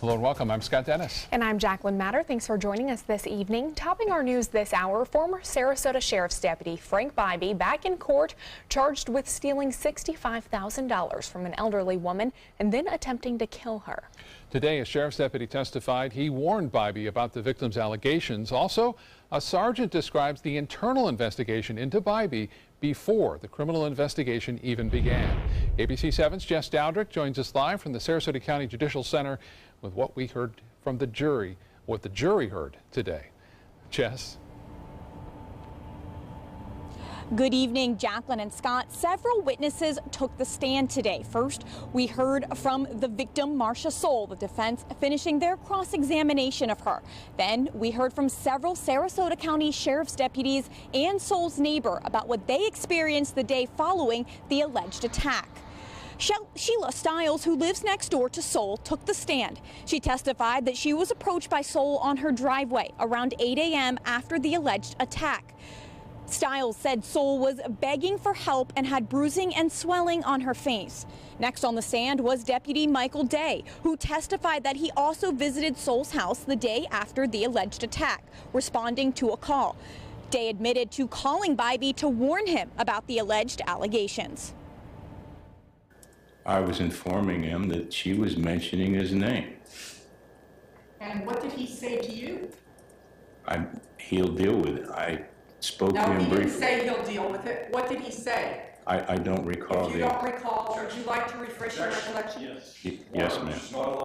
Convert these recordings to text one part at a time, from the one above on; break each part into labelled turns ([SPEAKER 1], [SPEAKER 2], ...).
[SPEAKER 1] Hello and welcome. I'm Scott Dennis.
[SPEAKER 2] And I'm Jacqueline Matter. Thanks for joining us this evening. Topping our news this hour, former Sarasota Sheriff's Deputy Frank Bybee back in court, charged with stealing $65,000 from an elderly woman and then attempting to kill her.
[SPEAKER 1] Today, a sheriff's deputy testified he warned Bybee about the victim's allegations. Also, a sergeant describes the internal investigation into Bybee before the criminal investigation even began. ABC 7's Jess Dowdrick joins us live from the Sarasota County Judicial Center with what we heard from the jury, what the jury heard today. Jess.
[SPEAKER 3] Good evening, Jacqueline and Scott. Several witnesses took the stand today. First, we heard from the victim, Marcia Soul, the defense finishing their cross-examination of her. Then we heard from several Sarasota County Sheriff's deputies and Soul's neighbor about what they experienced the day following the alleged attack. Sheila Stiles, who lives next door to Soul, took the stand. She testified that she was approached by Soul on her driveway around 8 a.m. after the alleged attack. Stiles said Soul was begging for help and had bruising and swelling on her face. Next on the stand was Deputy Michael Day, who testified that he also visited Soul's house the day after the alleged attack, responding to a call. Day admitted to calling Bybee to warn him about the alleged allegations.
[SPEAKER 4] I was informing him that she was mentioning his name.
[SPEAKER 5] And what did he say to you?
[SPEAKER 4] He'll deal with it. I spoke to him briefly.
[SPEAKER 5] No, he didn't say he'll deal with it. What did he say?
[SPEAKER 4] I don't recall.
[SPEAKER 5] If you don't recall, would you like to refresh your recollection?
[SPEAKER 4] Yes. Yes, ma'am.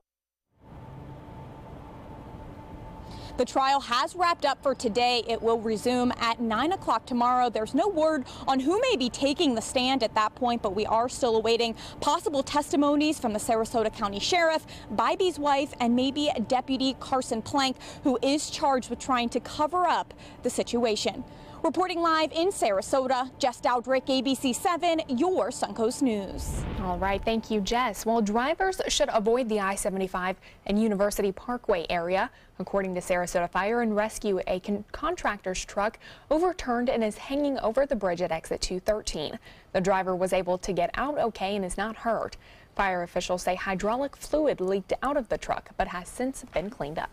[SPEAKER 3] The trial has wrapped up for today. It will resume at 9 o'clock tomorrow. There's no word on who may be taking the stand at that point, but we are still awaiting possible testimonies from the Sarasota County Sheriff, Bybee's wife, and maybe Deputy Carson Plank, who is charged with trying to cover up the situation. Reporting live in Sarasota, Jess Dowdrick, ABC 7, your Suncoast News.
[SPEAKER 2] All right, thank you, Jess. Well, drivers should avoid the I-75 and University Parkway area. According to Sarasota Fire and Rescue, a contractor's truck overturned and is hanging over the bridge at exit 213. The driver was able to get out okay and is not hurt. Fire officials say hydraulic fluid leaked out of the truck, but has since been cleaned up.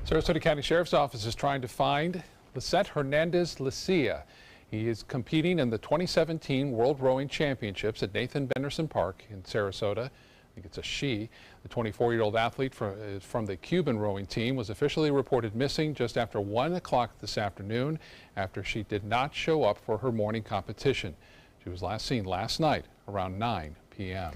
[SPEAKER 1] Sarasota County Sheriff's Office is trying to find Lisette Hernandez Licia. He is competing in the 2017 World Rowing Championships at Nathan Benderson Park in Sarasota. I think it's a she. The 24-year-old athlete from the Cuban rowing team was officially reported missing just after 1 o'clock this afternoon after she did not show up for her morning competition. She was last seen last night around 9 p.m.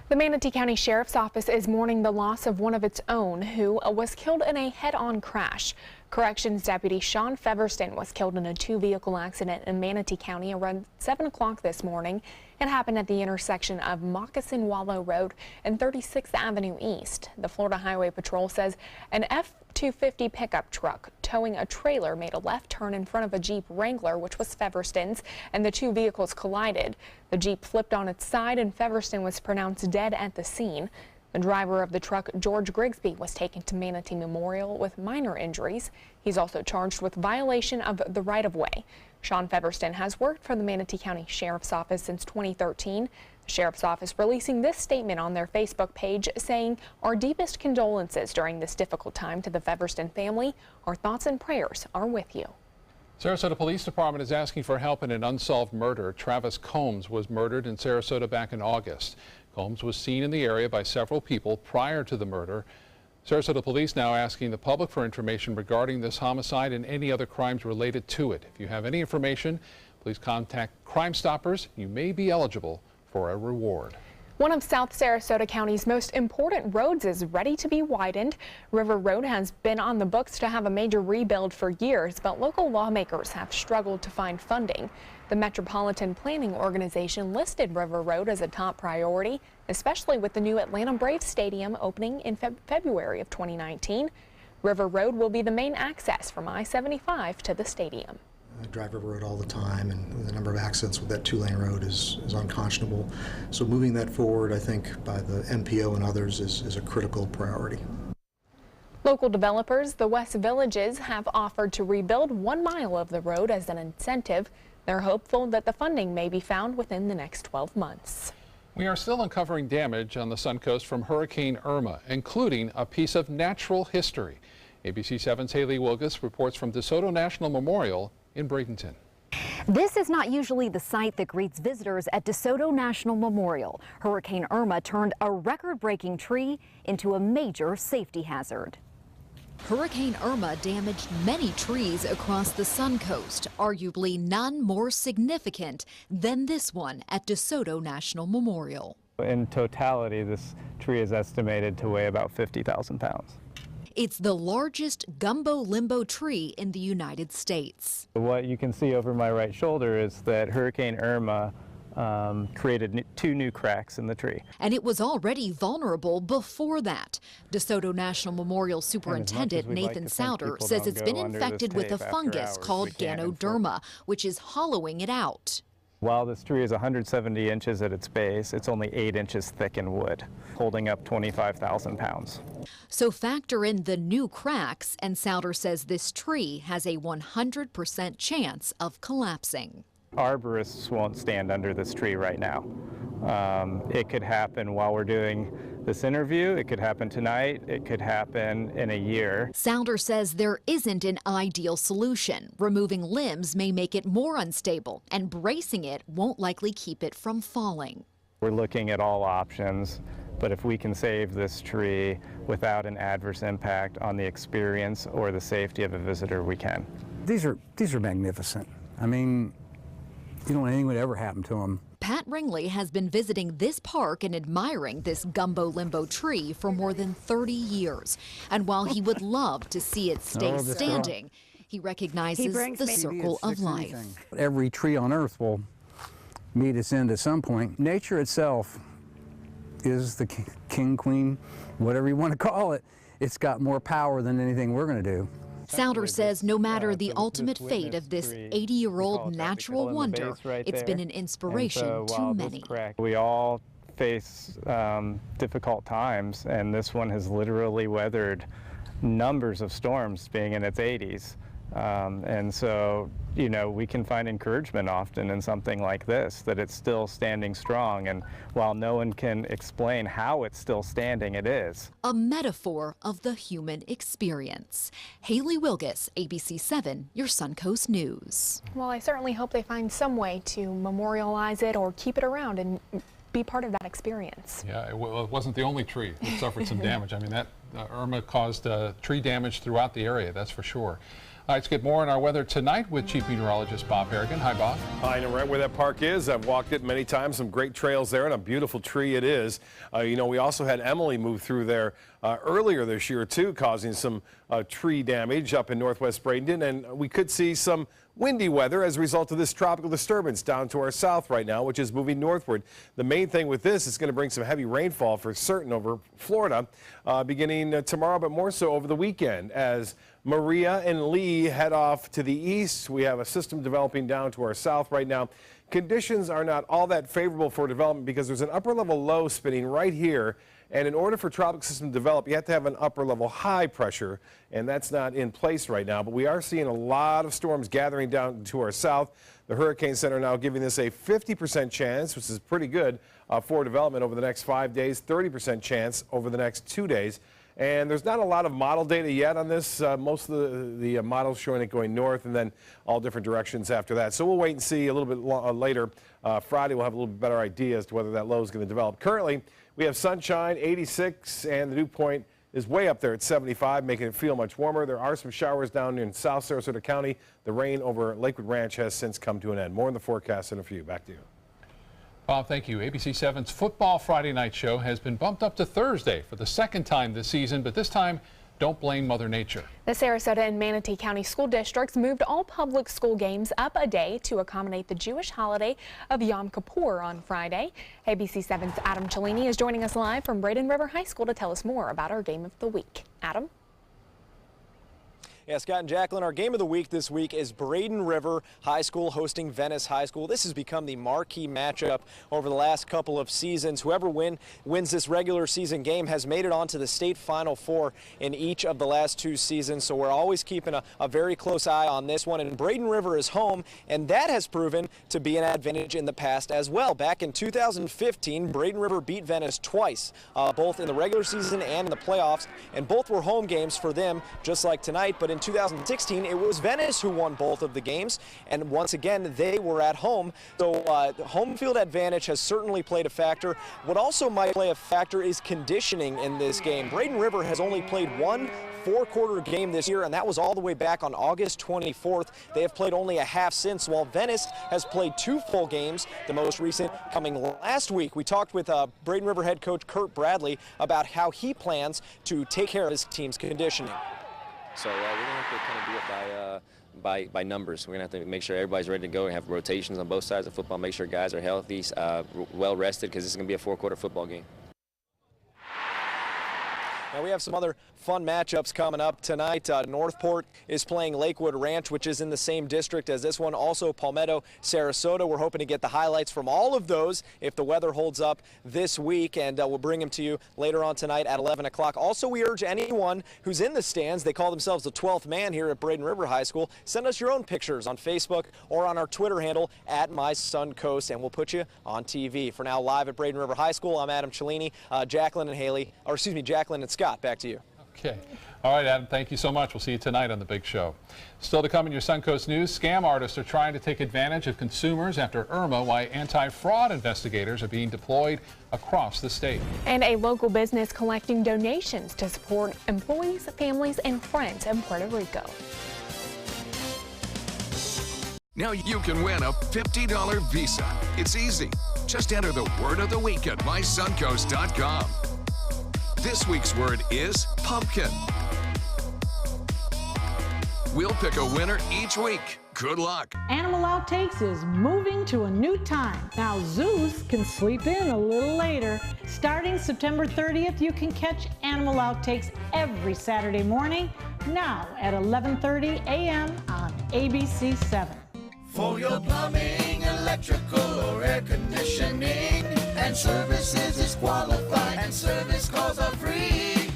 [SPEAKER 2] The Manatee County Sheriff's Office is mourning the loss of one of its own who was killed in a head-on crash. Corrections Deputy Sean Feverston was killed in a two-vehicle accident in Manatee County around 7 o'clock this morning. It happened at the intersection of Moccasin Wallow Road and 36th Avenue East. The Florida Highway Patrol says an F-250 pickup truck towing a trailer made a left turn in front of a Jeep Wrangler, which was Feverston's, and the two vehicles collided. The Jeep flipped on its side and Feverston was pronounced dead at the scene. The driver of the truck, George Grigsby, was taken to Manatee Memorial with minor injuries. He's also charged with violation of the right-of-way. Sean Feverston has worked for the Manatee County Sheriff's Office since 2013. The Sheriff's Office releasing this statement on their Facebook page saying, "Our deepest condolences during this difficult time to the Feverston family. Our thoughts and prayers are with you."
[SPEAKER 1] Sarasota Police Department is asking for help in an unsolved murder. Travis Combs was murdered in Sarasota back in August. Combs was seen in the area by several people prior to the murder. Sarasota Police now asking the public for information regarding this homicide and any other crimes related to it. If you have any information, please contact Crime Stoppers. You may be eligible for a reward.
[SPEAKER 2] One of South Sarasota County's most important roads is ready to be widened. River Road has been on the books to have a major rebuild for years, but local lawmakers have struggled to find funding. The Metropolitan Planning Organization listed River Road as a top priority, especially with the new Atlanta Braves Stadium opening in February of 2019. River Road will be the main access from I-75 to the stadium.
[SPEAKER 6] I drive River Road all the time, and the number of accidents with that two-lane road is unconscionable. So moving that forward, I think, by the MPO and others is a critical priority.
[SPEAKER 2] Local developers, the West Villages, have offered to rebuild 1 mile of the road as an incentive. They're hopeful that the funding may be found within the next 12 months.
[SPEAKER 1] We are still uncovering damage on the Suncoast from Hurricane Irma, including a piece of natural history. ABC 7's Haley Wilgus reports from DeSoto National Memorial in Bradenton.
[SPEAKER 7] This is not usually the site that greets visitors at DeSoto National Memorial. Hurricane Irma turned a record-breaking tree into a major safety hazard.
[SPEAKER 8] Hurricane Irma damaged many trees across the Suncoast, arguably none more significant than this one at DeSoto National Memorial.
[SPEAKER 9] In totality, this tree is estimated to weigh about 50,000 pounds.
[SPEAKER 8] It's the largest gumbo limbo tree in the United States.
[SPEAKER 9] What you can see over my right shoulder is that Hurricane Irma created 2 new cracks in the tree.
[SPEAKER 8] And it was already vulnerable before that. DeSoto National Memorial Superintendent Nathan Souter says it's been infected with a fungus called Ganoderma, which is hollowing it out.
[SPEAKER 9] While this tree is 170 inches at its base, it's only 8 inches thick in wood, holding up 25,000 pounds.
[SPEAKER 8] So factor in the new cracks, and Souter says this tree has a 100% chance of collapsing.
[SPEAKER 9] Arborists won't stand under this tree right now. It could happen while we're doing this interview, it could happen tonight, it could happen in a year.
[SPEAKER 8] Souter says there isn't an ideal solution. Removing limbs may make it more unstable, and bracing it won't likely keep it from falling.
[SPEAKER 9] We're looking at all options, but if we can save this tree without an adverse impact on the experience or the safety of a visitor, we can.
[SPEAKER 10] These are magnificent. I mean, you don't want anything would ever happen to them.
[SPEAKER 8] Pat Ringley has been visiting this park and admiring this gumbo limbo tree for more than 30 years. And while he would love to see it stay standing, he recognizes the circle of life.
[SPEAKER 10] Every tree on earth will meet its end at some point. Nature itself is the king, queen, whatever you want to call it. It's got more power than anything we're going to do.
[SPEAKER 8] Souter says no matter the ultimate fate of this 80-year-old natural wonder, it's been an inspiration to many.
[SPEAKER 9] We all face difficult times, and this one has literally weathered numbers of storms being in its 80s. And so, you know, we can find encouragement often in something like this, that it's still standing strong. And while no one can explain how it's still standing, it is.
[SPEAKER 8] A metaphor of the human experience. Haley Wilgus, ABC 7, your Suncoast News.
[SPEAKER 2] Well, I certainly hope they find some way to memorialize it or keep it around and be part of that experience.
[SPEAKER 1] Yeah, it wasn't the only tree that suffered some damage. I mean, that Irma caused tree damage throughout the area, that's for sure. All right, let's get more on our weather tonight with Chief Meteorologist Bob Harrigan. Hi, Bob.
[SPEAKER 11] I know right where that park is. I've walked it many times. Some great trails there, and a beautiful tree it is. You know, we also had Emily move through there earlier this year, too, causing some tree damage up in northwest Bradenton. And we could see some windy weather as a result of this tropical disturbance down to our south right now, which is moving northward. The main thing with this is going to bring some heavy rainfall for certain over Florida beginning tomorrow, but more so over the weekend as Maria and Lee head off to the east. We have a system developing down to our south right now. Conditions are not all that favorable for development because there's an upper level low spinning right here. And in order for a tropical system to develop, you have to have an upper level high pressure, and that's not in place right now. But we are seeing a lot of storms gathering down to our south. The Hurricane Center now giving this a 50% chance, which is pretty good for development over the next 5 days, 30% chance over the next 2 days. And there's not a lot of model data yet on this. Most of the models showing it going north and then all different directions after that. So we'll wait and see a little bit later. Friday we'll have a little bit better idea as to whether that low is going to develop. Currently, we have sunshine, 86, and the dew point is way up there at 75, making it feel much warmer. There are some showers down in South Sarasota County. The rain over Lakewood Ranch has since come to an end. More in the forecast in a few. Back to you.
[SPEAKER 1] Bob, thank you. ABC 7's Football Friday Night Show has been bumped up to Thursday for the second time this season, but this time, don't blame Mother Nature.
[SPEAKER 2] The Sarasota and Manatee County school districts moved all public school games up a day to accommodate the Jewish holiday of Yom Kippur on Friday. ABC 7's Adam Cellini is joining us live from Braden River High School to tell us more about our game of the week. Adam?
[SPEAKER 12] Yeah, Scott and Jacqueline, our game of the week this week is Braden River High School hosting Venice High School. This has become the marquee matchup over the last couple of seasons. Whoever wins this regular season game has made it onto the state Final Four in each of the last 2 seasons, so we're always keeping a very close eye on this one. And Braden River is home, and that has proven to be an advantage in the past as well. Back in 2015, Braden River beat Venice twice, both in the regular season and in the playoffs, and both were home games for them, just like tonight. But in 2016, it was Venice who won both of the games, and once again, they were at home. So home field advantage has certainly played a factor. What also might play a factor is conditioning in this game. Braden River has only played one 4-quarter game this year, and that was all the way back on August 24th. They have played only a half since, while Venice has played 2 full games, the most recent coming last week. We talked with Braden River head coach Kurt Bradley about how he plans to take care of his team's conditioning.
[SPEAKER 13] So we're going to have to kind of do it by numbers. We're going to have to make sure everybody's ready to go and have rotations on both sides of football, make sure guys are healthy, well rested, because this is going to be a 4-quarter football game.
[SPEAKER 12] Now we have some other fun matchups coming up tonight. Northport is playing Lakewood Ranch, which is in the same district as this one. Also Palmetto, Sarasota. We're hoping to get the highlights from all of those if the weather holds up this week, and we'll bring them to you later on tonight at 11 o'clock. Also, we urge anyone who's in the stands, they call themselves the 12th man here at Braden River High School, send us your own pictures on Facebook or on our Twitter handle at MySunCoast, and we'll put you on TV. For now, live at Braden River High School, I'm Adam Cellini. Jacqueline and Scott. Back to you.
[SPEAKER 1] Okay. All right, Adam, thank you so much. We'll see you tonight on The Big Show. Still to come in your Suncoast News, scam artists are trying to take advantage of consumers after Irma, why anti-fraud investigators are being deployed across the state.
[SPEAKER 2] And a local business collecting donations to support employees, families, and friends in Puerto Rico.
[SPEAKER 14] Now you can win a $50 Visa. It's easy. Just enter the word of the week at mysuncoast.com. This week's word is pumpkin. We'll pick a winner each week. Good luck.
[SPEAKER 15] Animal Outtakes is moving to a new time. Now Zeus can sleep in a little later. Starting September 30th, you can catch Animal Outtakes every Saturday morning, now at 11:30 a.m. on ABC 7.
[SPEAKER 16] For your plumbing, electrical, or air conditioning, and services is qualified, and service calls are free.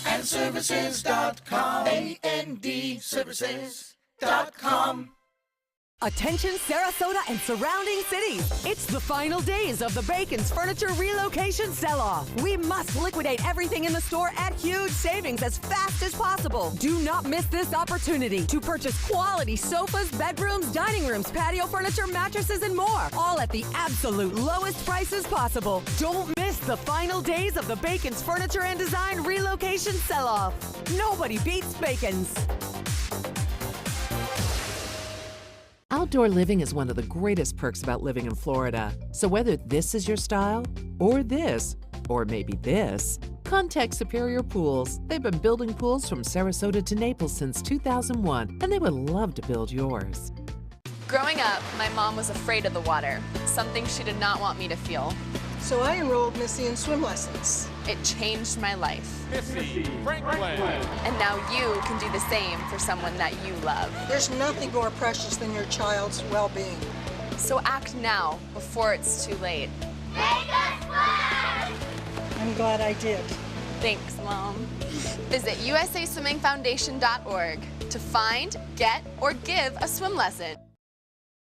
[SPEAKER 16] And services.com, A-N-D, services.com.
[SPEAKER 17] Attention Sarasota and surrounding cities. It's the final days of the Bacon's Furniture Relocation Sell-Off. We must liquidate everything in the store at huge savings as fast as possible. Do not miss this opportunity to purchase quality sofas, bedrooms, dining rooms, patio furniture, mattresses, and more. All at the absolute lowest prices possible. Don't miss the final days of the Bacon's Furniture and Design Relocation Sell-Off. Nobody beats Bacon's.
[SPEAKER 18] Outdoor living is one of the greatest perks about living in Florida. So whether this is your style, or this, or maybe this, contact Superior Pools. They've been building pools from Sarasota to Naples since 2001, and they would love to build yours.
[SPEAKER 19] Growing up, my mom was afraid of the water, something she did not want me to feel.
[SPEAKER 5] So I enrolled Missy in swim lessons.
[SPEAKER 19] It changed my life.
[SPEAKER 11] Missy Franklin.
[SPEAKER 19] And now you can do the same for someone that you love.
[SPEAKER 5] There's nothing more precious than your child's well-being.
[SPEAKER 19] So act now before it's too late.
[SPEAKER 5] Make us fly! I'm glad I did.
[SPEAKER 19] Thanks, Mom. Visit usaswimmingfoundation.org to find, get, or give a swim lesson.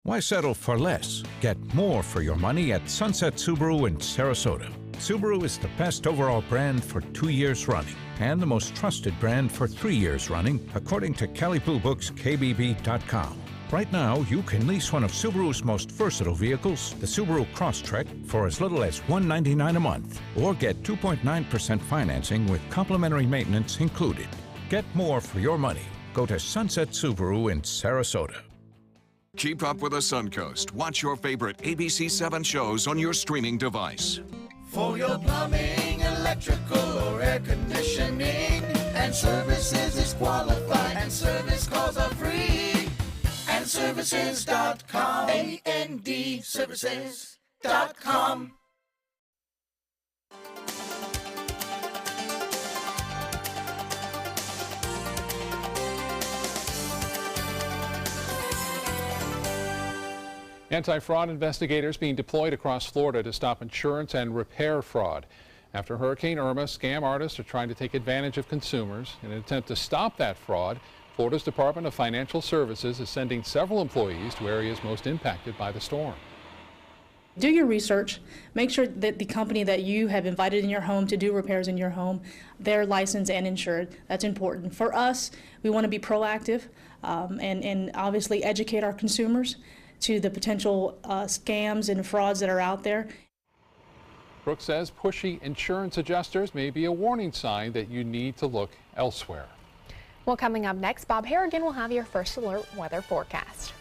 [SPEAKER 20] Why settle for less? Get more for your money at Sunset Subaru in Sarasota. Subaru is the best overall brand for 2 years running and the most trusted brand for 3 years running, according to Kelley Blue Book's KBB.com. Right now, you can lease one of Subaru's most versatile vehicles, the Subaru Crosstrek, for as little as $199 a month, or get 2.9% financing with complimentary maintenance included. Get more for your money. Go to Sunset Subaru in Sarasota.
[SPEAKER 14] Keep up with the Suncoast. Watch your favorite ABC7 shows on your streaming device.
[SPEAKER 16] For your plumbing, electrical, or air conditioning, and services is qualified, and service calls are free. And services.com, A-N-D, services.com.
[SPEAKER 1] Anti-fraud investigators being deployed across Florida to stop insurance and repair fraud. After Hurricane Irma, scam artists are trying to take advantage of consumers. In an attempt to stop that fraud, Florida's Department of Financial Services is sending several employees to areas most impacted by the storm.
[SPEAKER 21] Do your research. Make sure that the company that you have invited in your home to do repairs in your home, they're licensed and insured. That's important. For us, we want to be proactive and obviously educate our consumers to the potential scams and frauds that are out there.
[SPEAKER 1] Brooks says pushy insurance adjusters may be a warning sign that you need to look elsewhere.
[SPEAKER 2] Well, coming up next, Bob Harrigan will have your first alert weather forecast.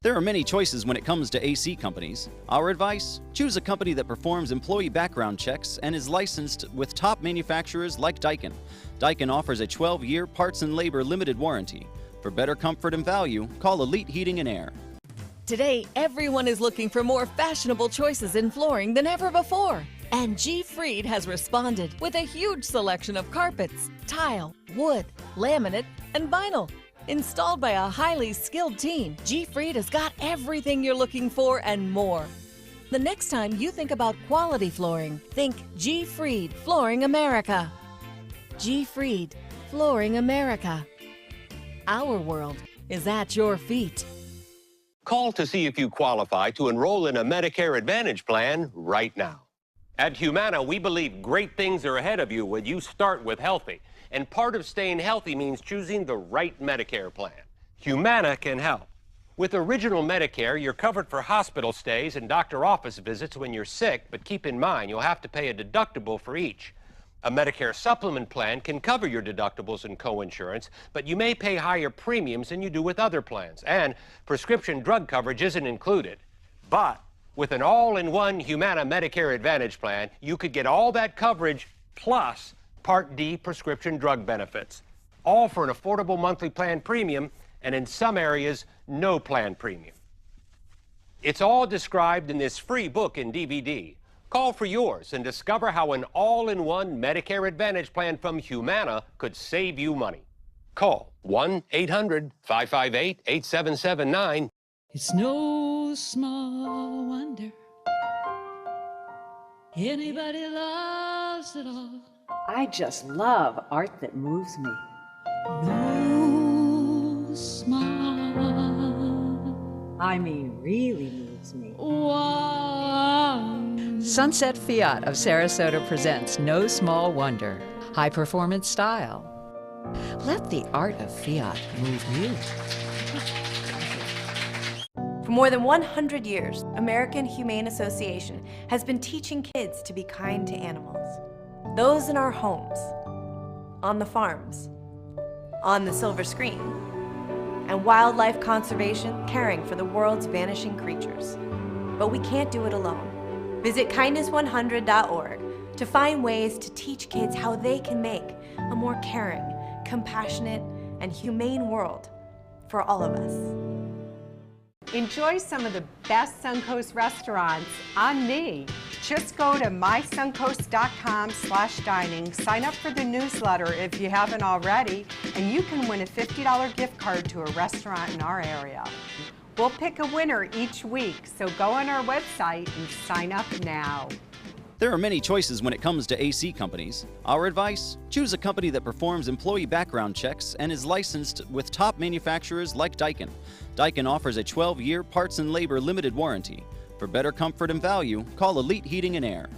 [SPEAKER 22] There are many choices when it comes to AC companies. Our advice? Choose a company that performs employee background checks and is licensed with top manufacturers like Daikin. Daikin offers a 12-year parts and labor limited warranty. For better comfort and value, call Elite Heating and Air.
[SPEAKER 23] Today, everyone is looking for more fashionable choices in flooring than ever before. And G. Fried has responded with a huge selection of carpets, tile, wood, laminate, and vinyl. Installed by a highly skilled team, G. Fried has got everything you're looking for and more. The next time you think about quality flooring, think G. Fried Flooring America. G. Fried Flooring America. Our world is at your feet.
[SPEAKER 24] Call to see if you qualify to enroll in a Medicare Advantage plan right now. At Humana, we believe great things are ahead of you when you start with healthy. And part of staying healthy means choosing the right Medicare plan. Humana can help. With Original Medicare, you're covered for hospital stays and doctor office visits when you're sick, but keep in mind you'll have to pay a deductible for each. A Medicare supplement plan can cover your deductibles and coinsurance, but you may pay higher premiums than you do with other plans, and prescription drug coverage isn't included. But with an all-in-one Humana Medicare Advantage plan, you could get all that coverage plus Part D prescription drug benefits, all for an affordable monthly plan premium, and in some areas, no plan premium. It's all described in this free book and DVD. Call for yours and discover how an all-in-one Medicare Advantage plan from Humana could save you money. Call 1-800-558-8779.
[SPEAKER 25] It's no small wonder anybody loves it all.
[SPEAKER 26] I just love art that moves me.
[SPEAKER 25] No small,
[SPEAKER 26] I mean, really moves me.
[SPEAKER 25] one.
[SPEAKER 27] Sunset Fiat of Sarasota presents No Small Wonder. High performance style. Let the art of Fiat move you.
[SPEAKER 28] For more than 100 years, American Humane Association has been teaching kids to be kind to animals. Those in our homes, on the farms, on the silver screen, and wildlife conservation, caring for the world's vanishing creatures. But we can't do it alone. Visit kindness100.org to find ways to teach kids how they can make a more caring, compassionate, and humane world for all of us.
[SPEAKER 29] Enjoy some of the best Suncoast restaurants on me. Just go to mysuncoast.com/dining, sign up for the newsletter if you haven't already, and you can win a $50 gift card to a restaurant in our area. We'll pick a winner each week, so go on our website and sign up now.
[SPEAKER 22] There are many choices when it comes to AC companies. Our advice? Choose a company that performs employee background checks and is licensed with top manufacturers like Daikin. Daikin offers a 12-year parts and labor limited warranty. For better comfort and value, call Elite Heating and Air.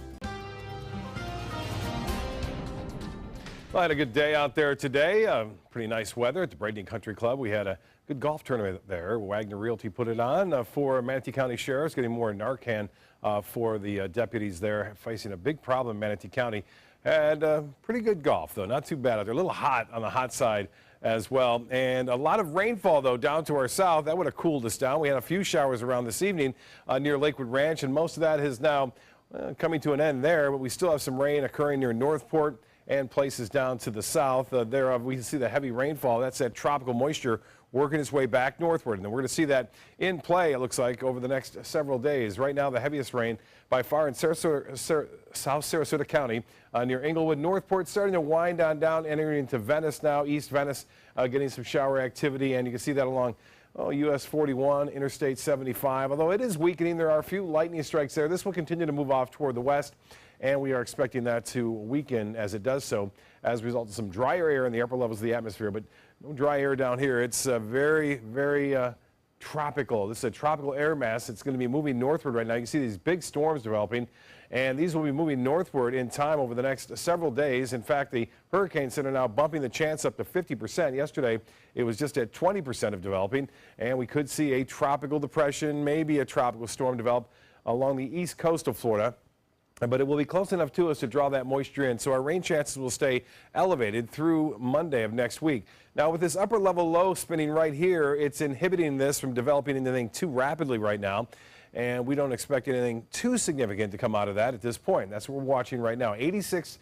[SPEAKER 11] Well, I had a good day out there today. Pretty nice weather at the Braden Country Club. We had a good golf tournament there. Wagner Realty put it on for Manatee County Sheriffs, getting more Narcan for the deputies there facing a big problem in Manatee County. Had pretty good golf, though. Not too bad out there. A little hot on the hot side as well. And a lot of rainfall, though, down to our south. That would have cooled us down. We had a few showers around this evening near Lakewood Ranch, and most of that is now coming to an end there. But we still have some rain occurring near Northport and places down to the south. Thereof, we can see the heavy rainfall. That's that tropical moisture working its way back northward. And we're going to see that in play, it looks like, over the next several days. Right now, the heaviest rain by far in South Sarasota County near Englewood. Northport starting to wind on down, entering into Venice now. East Venice getting some shower activity, and you can see that along US 41, Interstate 75. Although it is weakening, there are a few lightning strikes there. This will continue to move off toward the west, and we are expecting that to weaken as it does so as a result of some drier air in the upper levels of the atmosphere. But no dry air down here. It's very, very tropical. This is a tropical air mass. It's going to be moving northward right now. You can see these big storms developing, and these will be moving northward in time over the next several days. In fact, the Hurricane Center now bumping the chance up to 50%. Yesterday, it was just at 20% of developing, and we could see a tropical depression, maybe a tropical storm develop along the east coast of Florida. But it will be close enough to us to draw that moisture in, so our rain chances will stay elevated through Monday of next week. Now, with this upper level low spinning right here, it's inhibiting this from developing anything too rapidly right now, and we don't expect anything too significant to come out of that at this point. That's what we're watching right now. 86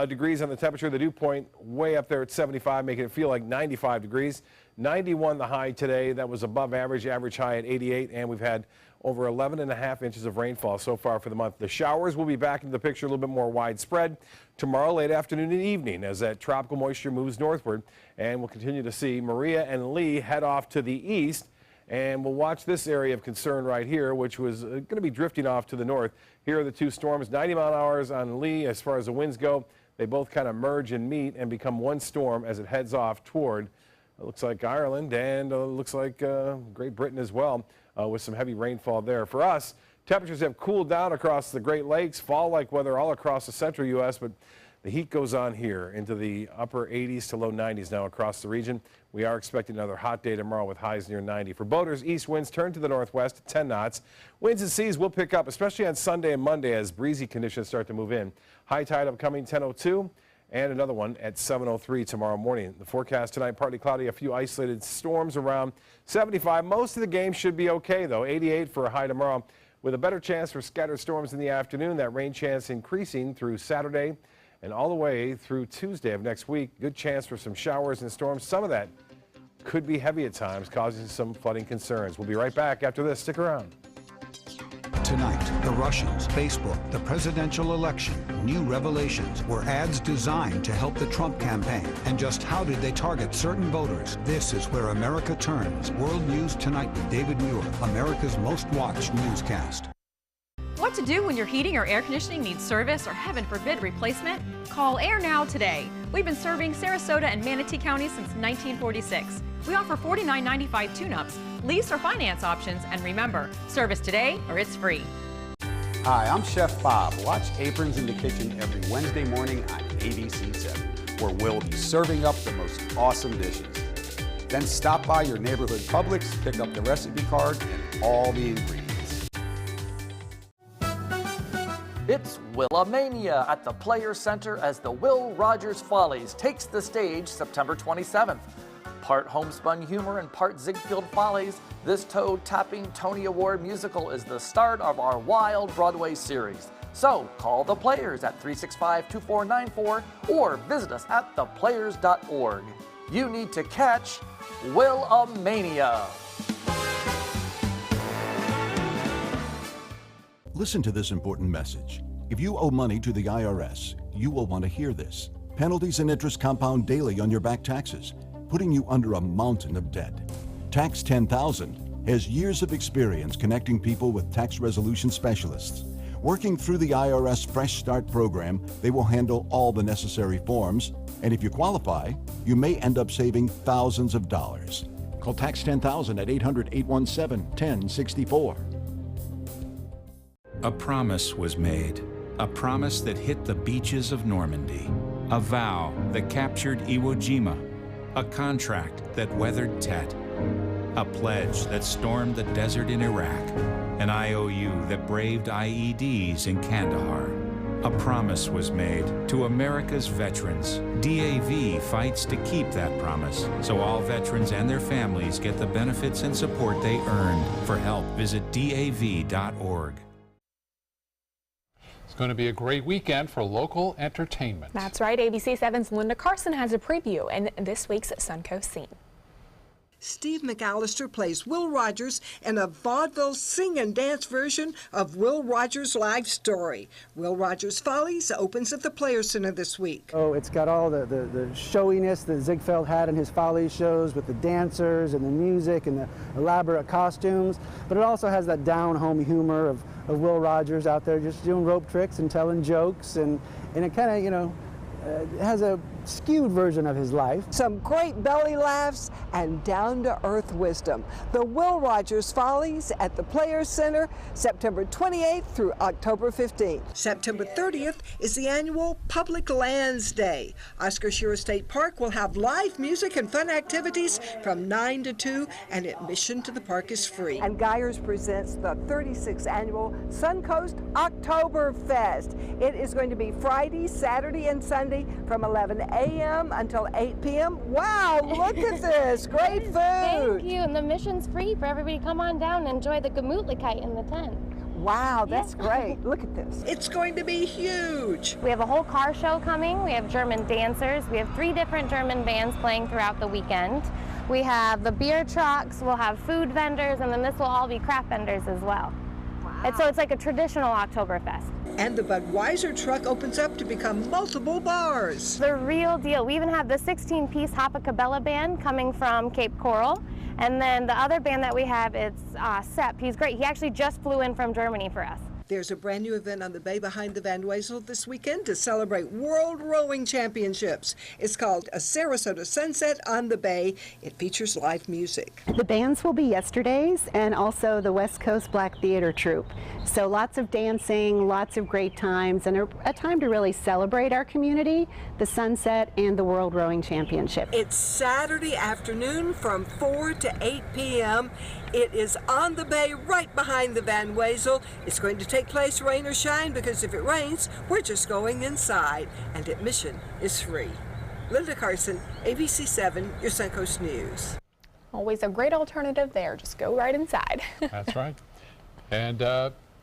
[SPEAKER 11] degrees on the temperature, the dew point way up there at 75, making it feel like 95 degrees. 91 the high today. That was above average high at 88, and we've had over 11.5 inches of rainfall so far for the month. The showers will be back into the picture a little bit more widespread tomorrow late afternoon and evening as that tropical moisture moves northward, and we'll continue to see Maria and Lee head off to the east. And we'll watch this area of concern right here, which was going to be drifting off to the north. Here are the two storms, 90 mile an hour on Lee as far as the winds go. They both kind of merge and meet and become one storm as it heads off toward, it looks like Ireland, and looks like Great Britain as well, with some heavy rainfall there. For us, temperatures have cooled down across the Great Lakes, fall-like weather all across the central U.S., but the heat goes on here into the upper 80s to low 90s now across the region. We are expecting another hot day tomorrow with highs near 90. For boaters, east winds turn to the northwest at 10 knots. Winds and seas will pick up, especially on Sunday and Monday as breezy conditions start to move in. High tide upcoming 10:02 and another one at 7:03 tomorrow morning. The forecast tonight, partly cloudy, a few isolated storms around 75. Most of the game should be okay, though. 88 for a high tomorrow with a better chance for scattered storms in the afternoon. That rain chance increasing through Saturday and all the way through Tuesday of next week. Good chance for some showers and storms. Some of that could be heavy at times, causing some flooding concerns. We'll be right back after this. Stick around.
[SPEAKER 3] Tonight, the Russians, Facebook, the presidential election, new revelations. Were ads designed to help the Trump campaign? And just how did they target certain voters? This is Where America Turns. World News Tonight with David Muir, America's most watched newscast.
[SPEAKER 4] What to do when your heating or air conditioning needs service or, heaven forbid, replacement? Call Air Now today. We've been serving Sarasota and Manatee County since 1946. We offer $49.95 tune-ups, lease or finance options, and remember, service today or it's free.
[SPEAKER 6] Hi, I'm Chef Bob. Watch Aprons in the Kitchen every Wednesday morning on ABC7, where we'll be serving up the most awesome dishes. Then stop by your neighborhood Publix, pick up the recipe card and all the ingredients.
[SPEAKER 7] It's Willamania at the Players Center as the Will Rogers Follies takes the stage September 27th. Part homespun humor and part Ziegfeld Follies, this toe-tapping Tony Award musical is the start of our wild Broadway series. So call the Players at 365-2494 or visit us at theplayers.org. You need to catch Willamania.
[SPEAKER 8] Listen to this important message. If you owe money to the IRS, you will want to hear this. Penalties and interest compound daily on your back taxes, putting you under a mountain of debt. Tax 10,000 has years of experience connecting people with tax resolution specialists. Working through the IRS Fresh Start program, they will handle all the necessary forms, and if you qualify, you may end up saving thousands of dollars. Call Tax 10,000 at 800-817-1064.
[SPEAKER 20] A promise was made, a promise that hit the beaches of Normandy, a vow that captured Iwo Jima, a contract that weathered Tet, a pledge that stormed the desert in Iraq, an IOU that braved IEDs in Kandahar. A promise was made to America's veterans. DAV fights to keep that promise, so all veterans and their families get the benefits and support they earned. For help, visit DAV.org.
[SPEAKER 1] It's going to be a great weekend for local entertainment.
[SPEAKER 2] That's right. ABC 7's Linda Carson has a preview in this week's Suncoast Scene.
[SPEAKER 5] Steve McAllister plays Will Rogers in a vaudeville sing and dance version of Will Rogers' life story. Will Rogers Follies opens at the Players Center this week.
[SPEAKER 9] Oh, it's got all the showiness that Ziegfeld had in his Follies shows with the dancers and the music and the elaborate costumes, but it also has that down-home humor of Will Rogers out there just doing rope tricks and telling jokes, and it kind of, you know, it has a skewed version of his life.
[SPEAKER 5] Some great belly laughs and down-to-earth wisdom. The Will Rogers Follies at the Players Center, September 28th through October 15th. September 30th is the annual Public Lands Day. Oscar Shearer State Park will have live music and fun activities from 9 to 2, and admission to the park is free. And Geyers presents the 36th annual Suncoast Oktoberfest. It is going to be Friday, Saturday, and Sunday from 11 a.m. until 8 p.m. Wow, look at this. Great food.
[SPEAKER 10] Thank you. And the mission's free for everybody to come on down and enjoy the Gemütlichkeit in the tent.
[SPEAKER 5] Wow, that's great. Look at this. It's going to be huge.
[SPEAKER 10] We have a whole car show coming. We have German dancers. We have 3 different German bands playing throughout the weekend. We have the beer trucks. We'll have food vendors, and then this will all be craft vendors as well. Wow. And so it's like a traditional Oktoberfest.
[SPEAKER 5] And the Budweiser truck opens up to become multiple bars.
[SPEAKER 10] The real deal. We even have the 16-piece Hopacabella band coming from Cape Coral. And then the other band that we have is Sepp. He's great. He actually just flew in from Germany for us.
[SPEAKER 5] There's a brand new event on the bay behind the Van Wezel this weekend to celebrate World Rowing Championships. It's called A Sarasota Sunset on the Bay. It features live music.
[SPEAKER 12] The bands will be Yesterdays and also the West Coast Black Theater Troupe. So lots of dancing, lots of great times, and a time to really celebrate our community, the sunset, and the World Rowing Championship.
[SPEAKER 5] It's Saturday afternoon from 4 to 8 p.m. It is on the bay right behind the Van Wezel. It's going to take place rain or shine, because if it rains, we're just going inside, and admission is free. Linda Carson, ABC 7, your Suncoast News.
[SPEAKER 2] Always a great alternative there. Just go right inside.
[SPEAKER 1] That's right. And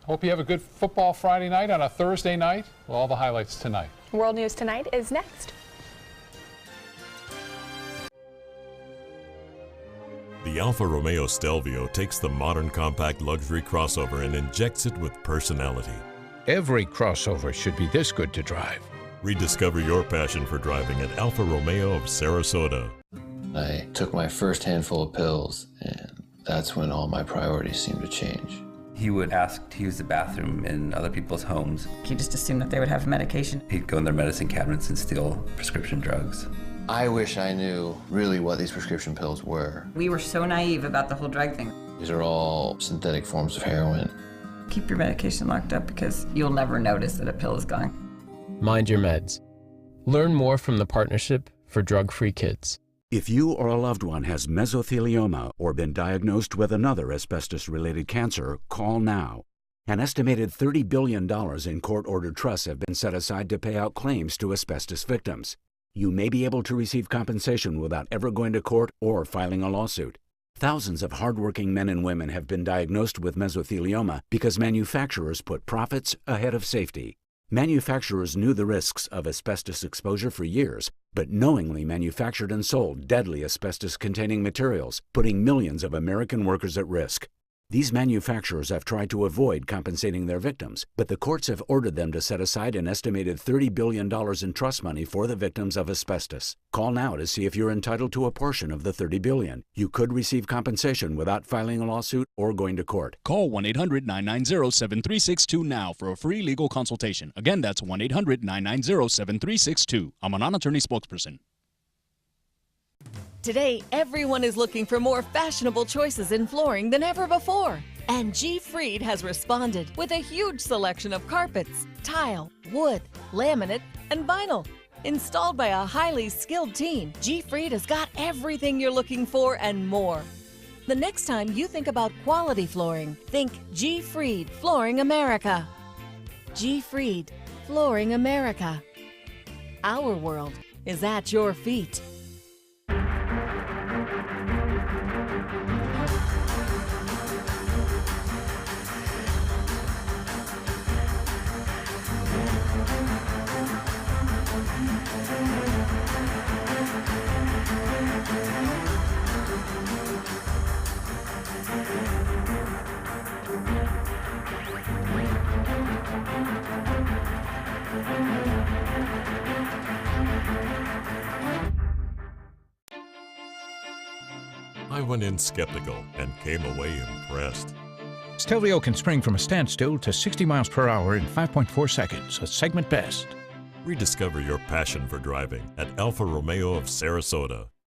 [SPEAKER 1] hope you have a good football Friday night on a Thursday night. Well, all the highlights tonight.
[SPEAKER 2] World News Tonight is next.
[SPEAKER 13] The Alfa Romeo Stelvio takes the modern compact luxury crossover and injects it with personality.
[SPEAKER 20] Every crossover should be this good to drive.
[SPEAKER 13] Rediscover your passion for driving at Alfa Romeo of Sarasota.
[SPEAKER 15] I took my first handful of pills, and that's when all my priorities seemed to change.
[SPEAKER 17] He would ask to use the bathroom in other people's homes.
[SPEAKER 18] He just assumed that they would have medication.
[SPEAKER 17] He'd go in their medicine cabinets and steal prescription drugs.
[SPEAKER 15] I wish I knew really what these prescription pills were.
[SPEAKER 18] We were so naive about the whole drug thing.
[SPEAKER 15] These are all synthetic forms of heroin.
[SPEAKER 18] Keep your medication locked up because you'll never notice that a pill is gone.
[SPEAKER 19] Mind your meds. Learn more from the Partnership for Drug-Free Kids.
[SPEAKER 30] If you or a loved one has mesothelioma or been diagnosed with another asbestos-related cancer, call now. An estimated $30 billion in court-ordered trusts have been set aside to pay out claims to asbestos victims. You may be able to receive compensation without ever going to court or filing a lawsuit. Thousands of hardworking men and women have been diagnosed with mesothelioma because manufacturers put profits ahead of safety. Manufacturers knew the risks of asbestos exposure for years, but knowingly manufactured and sold deadly asbestos-containing materials, putting millions of American workers at risk. These manufacturers have tried to avoid compensating their victims, but the courts have ordered them to set aside an estimated $30 billion in trust money for the victims of asbestos. Call now to see if you're entitled to a portion of the $30 billion. You could receive compensation without filing a lawsuit or going to court.
[SPEAKER 31] Call 1-800-990-7362 now for a free legal consultation. Again, that's 1-800-990-7362. I'm a non-attorney spokesperson.
[SPEAKER 23] Today, everyone is looking for more fashionable choices in flooring than ever before. And G. Fried has responded with a huge selection of carpets, tile, wood, laminate, and vinyl. Installed by a highly skilled team, G. Fried has got everything you're looking for and more. The next time you think about quality flooring, think G. Fried Flooring America. G. Fried Flooring America. Our world is at your feet.
[SPEAKER 13] I went in skeptical and came away impressed.
[SPEAKER 20] Stelvio can spring from a standstill to 60 miles per hour in 5.4 seconds, a segment best.
[SPEAKER 13] Rediscover your passion for driving at Alfa Romeo of Sarasota.